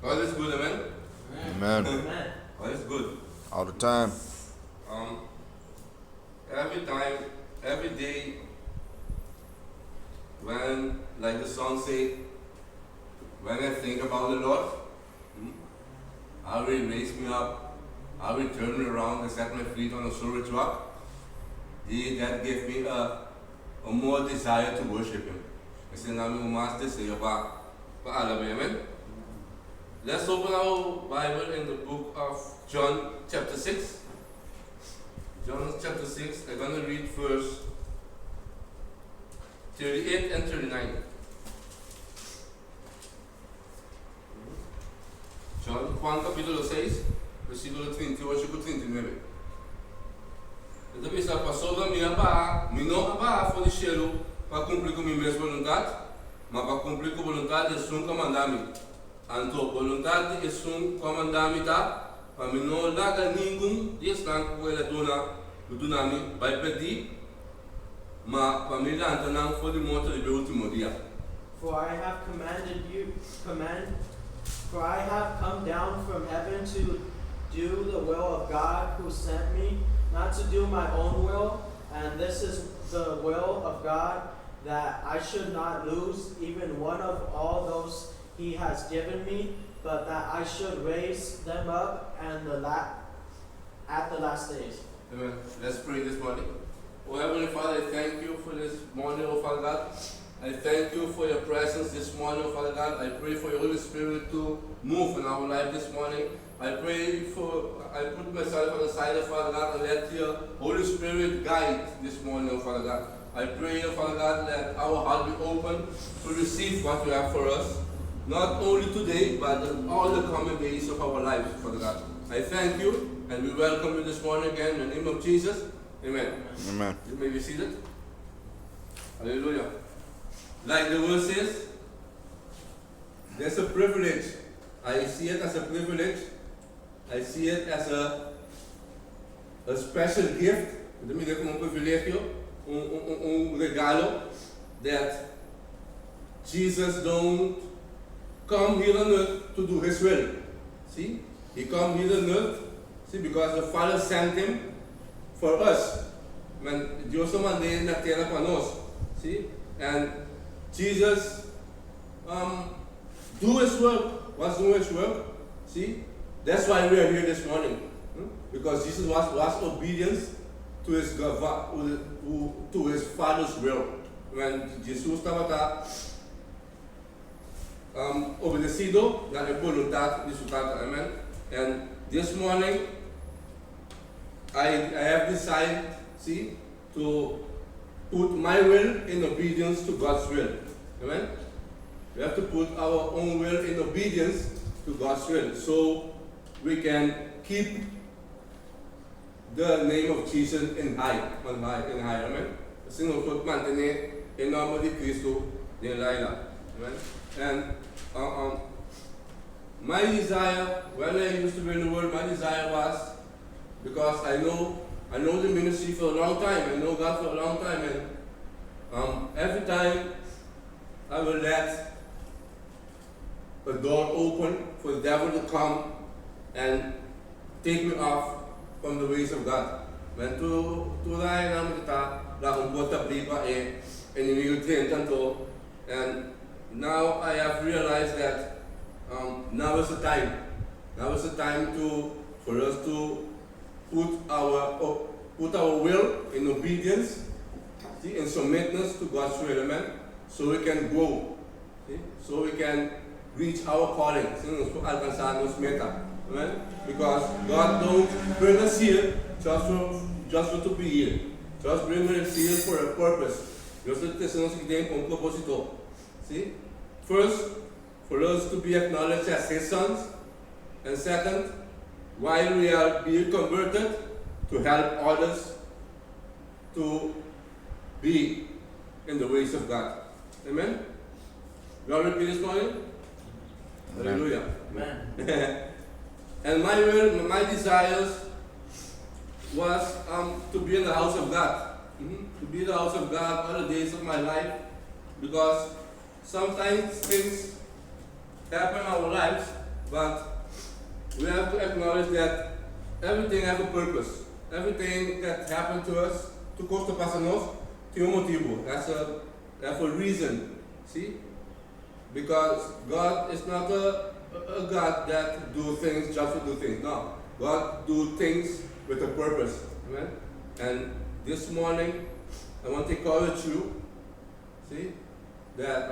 God is good, amen? Amen. Amen. God is good. All the time. Um, every time, every day, when, like the song say, when I think about the Lord, how He raised me up, how He turned me around and set my feet on a solid rock, that gave me a more desire to worship Him. I say, now we must say about amen. Let's open our Bible in the book of John chapter 6. John chapter 6, I'm going to read verse 38 and 39. John, Juan capítulo 6, versículo 38 y 39. Então pensa, passou da minha barra, não a barra foi de cheiro para cumprir com a minha vontade, mas para cumprir com a vontade de um comandante. Então, vontade de um comandante tá, para mim não larga nenhum distante que ele dona vai pedir, mas para mim não foi de moto de último dia. For I have come down from heaven to do the will of God who sent me, not to do my own will, and this is the will of God, that I should not lose even one of all those He has given me, but that I should raise them up at the last days. Amen. Let's pray this morning. Oh Heavenly Father, I thank you for this morning, oh Father God. I thank you for your presence this morning, oh Father God. I pray for your Holy Spirit to move in our life this morning. I put myself on the side of Father God and let your Holy Spirit guide this morning, oh Father God. I pray, oh Father God, that our heart be open to receive what you have for us. Not only today, but all the coming days of our lives, Father God. I thank you, and we welcome you this morning again in the name of Jesus. Amen. Amen. You may be seated. Hallelujah. Like the word says, there's a privilege. I see it as a privilege. I see it as a special gift. Eu me como privilégio, regalo, that Jesus don't come here on earth to do His will. See? He come here on earth, see, because the Father sent Him for us. When Dios lo mandó en la tierra para nos. See? And Jesus do His work, was doing His work. See? That's why we are here this morning. Because Jesus was obedience to His to His Father's will. When Jesus estaba obedecido la voluntad de su Padre. Amen. And this morning, I have decided, see, to put my will in obedience to God's will. Amen. We have to put our own will in obedience to God's will, so we can keep the name of Jesus in high. Amen. Assim nós podemos manter em nome de Cristo de lá. Amen. And my desire, when I used to be in the world, my desire was, because I know the ministry for a long time, I know God for a long time, and every time I will let a door open for the devil to come and take me off from the ways of God. When tulay namin kita, lakong bota blipa enemigo tanto, and now I have realized that now is the time. Now is the time for us to put our will in obedience, see, in submittance to God's will, amen. So we can grow, see, so we can reach our calling, alcanzar nos meta, amen. Because God don't bring us here just for to be here. Just bring us here for a purpose. Dios te nos tem un propósito. See? First, for us to be acknowledged as His sons, and second, while we are being converted, to help others to be in the ways of God. Amen? Glory be this morning. Amen. Hallelujah. Amen. And my will, my desires was to be in the house of God. To be in the house of God all the days of my life, because sometimes things happen in our lives but we have to acknowledge that everything has a purpose. Everything that happened to us, to costa passa nós, tem motivo. That's a reason. See? Because God is not a God that do things just to do things. No. God do things with a purpose. Amen? And this morning, I want to encourage you, see, that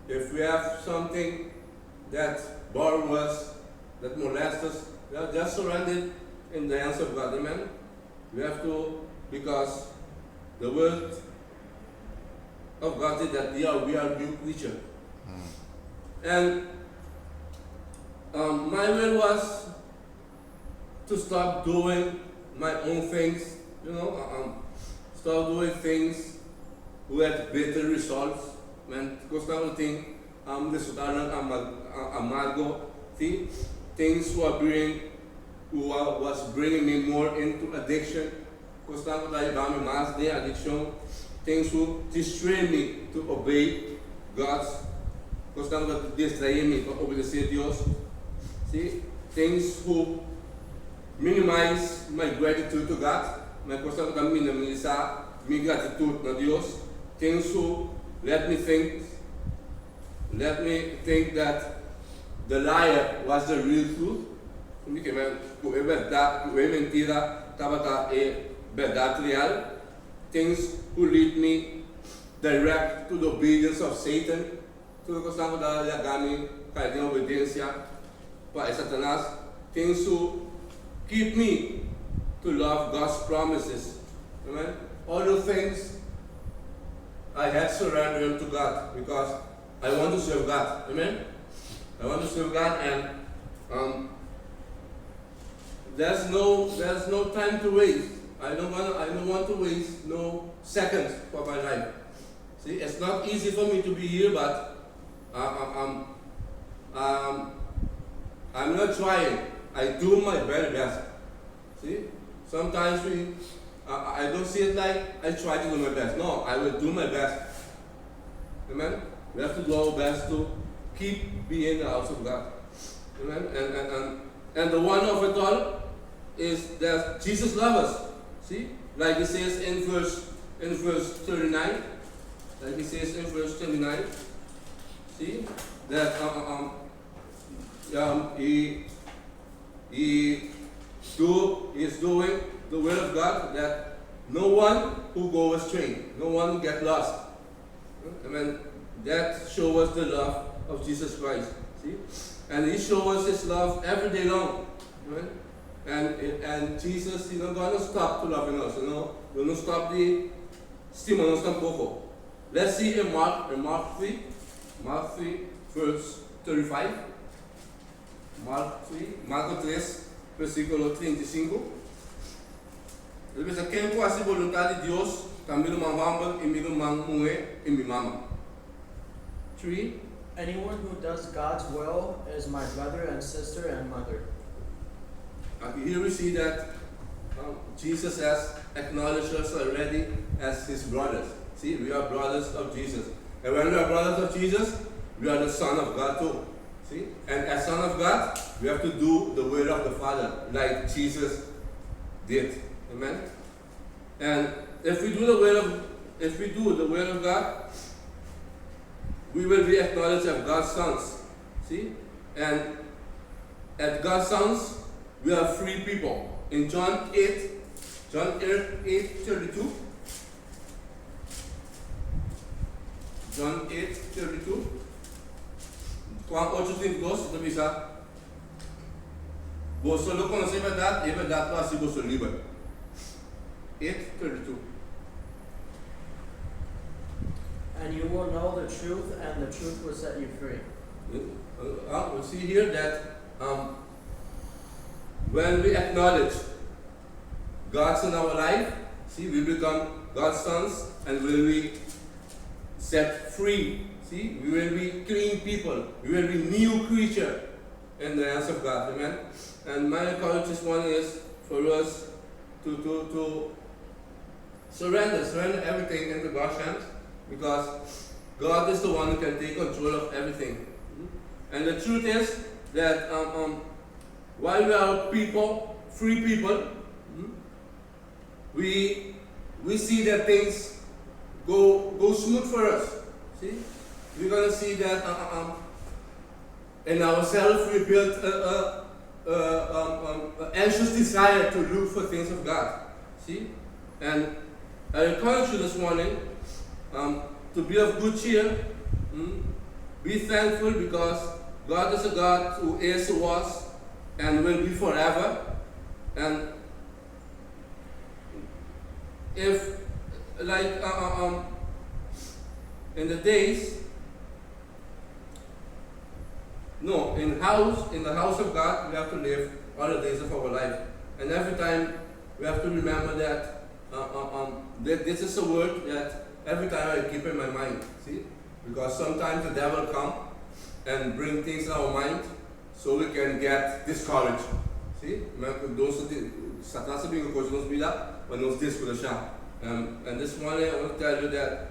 if we have something that bother us, that molest us, just surrender it in the hands of God. Amen? We have to, because the word of God says that we are new creature. And my will was to stop doing my own things, stop doing things who had better results. Man, gostava de ter resultado amargo, see, things who was bringing me more into addiction. Gostava de levar-me mais de addiction, things who distrain me to obey God's. Gostava de distrair-me para obedecer a Deus. See, things who minimize my gratitude to God, mas gostava de minimizar minha gratitude a Deus. Things who let me think that the liar was the real truth. Que é verdade, que é mentira, estava verdade real. Things who lead me direct to the obedience of Satan. Tudo que gostava de levar-me para a obediência para Satanás. Things who keep me to love God's promises. Amen. All those things I had surrendered to God because I want to serve God. Amen. I want to serve God, and there's no time to waste. I don't want to waste no seconds for my life. See, it's not easy for me to be here, but I'm not trying. I do my very best. See, sometimes I don't see it like I try to do my best. No, I will do my best. Amen. We have to do our best to keep being in the house of God. Amen. And the one of it all is that Jesus loves us. See, like he says in verse 39. Like he says in verse 39. See that he is doing the will of God, that no one who goes astray, no one who gets lost. Amen. That shows us the love of Jesus Christ. See, and He shows us His love every day long. Amen. And Jesus, He's not gonna stop to loving us. Will not stop the estimando tampoco. Let's see in Mark 3, verse 35. Marco 3, versículo 35. Ele diz: quem faz a vontade de Deus, também uma mamba e meu mãe e minha mama. 3. Anyone who does God's will is my brother and sister and mother. Here we see that Jesus has acknowledged us already as His brothers. See, we are brothers of Jesus. And when we are brothers of Jesus, we are the Son of God too. See? And as Son of God, we have to do the will of the Father, like Jesus did. Amen? And if we do the will of God, we will be acknowledged as God's sons. See? And as God's sons, we are free people. In John 8:32. John 8:32. Juan 8:32 também está. Você não conhece a verdade, e a verdade vai ser você livre. 8:32. And you will know the truth, and the truth will set you free. We see here that when we acknowledge God's in our life, see, we become God's sons, and will be set free. See, we will be clean people. We will be new creature in the hands of God. Amen. And my encouragement this morning is for us to surrender everything into God's hands, because God is the one who can take control of everything. And the truth is, that while we are people, free people, we see that things go smooth for us. See, we're gonna see that in ourselves we built an anxious desire to look for things of God. See, and I encourage you this morning to be of good cheer. Be thankful because God is a God who is, who was, and will be forever. And if, like, in the days, no, in the house of God, we have to live all the days of our life. And every time we have to remember that that this is a word that every time I keep in my mind. See, because sometimes the devil come and bring things in our mind so we can get discouraged. See, Satan sabi ko nos bila, but nos discouraged. And this morning I want to tell you that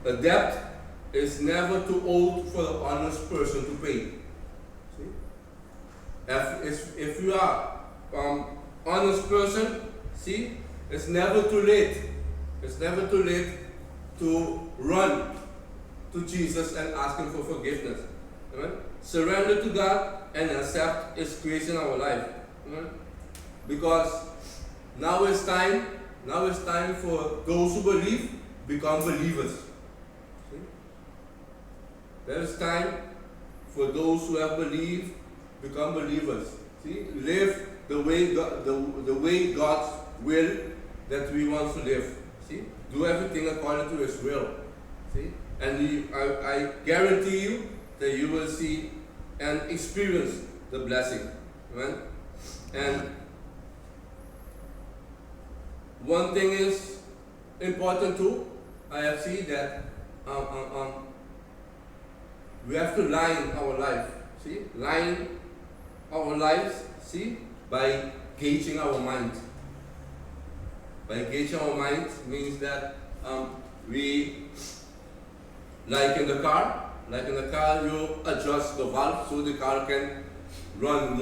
a debt is never too old for the honest person to pay. See, if you are honest person, see, it's never too late. It's never too late to run to Jesus and ask Him for forgiveness. Amen? Surrender to God and accept His grace in our life. Amen? Because now it's time for those who believe become believers. See? There is time for those who have believed become believers. See? Live the way God's will that we want to live. See? Do everything according to His will. See? And I guarantee you that you will see and experience the blessing. Amen? And one thing is important too. I have seen that we have to line our life. See? Line our lives, see? By gauging our mind. By gauging our mind means that we, like in the car, you adjust the valve so the car can run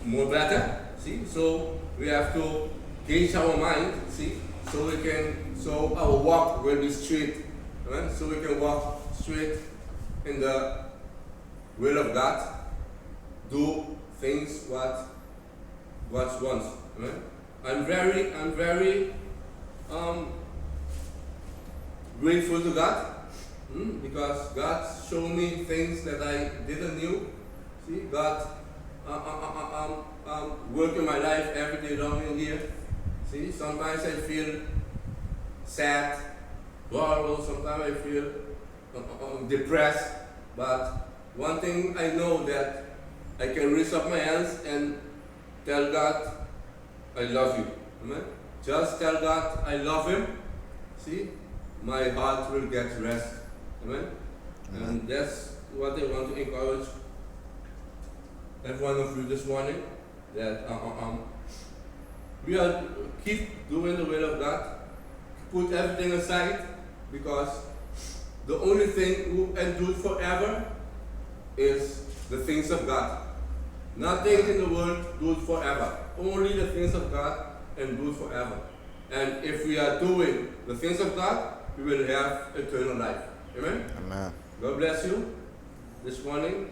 more better. See, so we have to gauge our mind. See, so our walk will be straight. Right? So we can walk straight in the will of God. Do things what God wants. Right? I'm very grateful to God because God showed me things that I didn't knew. See, God work in my life every day long in here. See, sometimes I feel sad, horrible. Sometimes I feel depressed. But one thing I know that I can raise up my hands and tell God, I love you. Amen. Just tell God I love Him. See, my heart will get rest. Amen. And that's what I want to encourage every one of you this morning. That we are keep doing the will of God. Put everything aside because the only thing who endures forever is the things of God. Nothing in the world endures forever. Only the things of God endure forever. And if we are doing the things of God, we will have eternal life. Amen? Amen. God bless you this morning.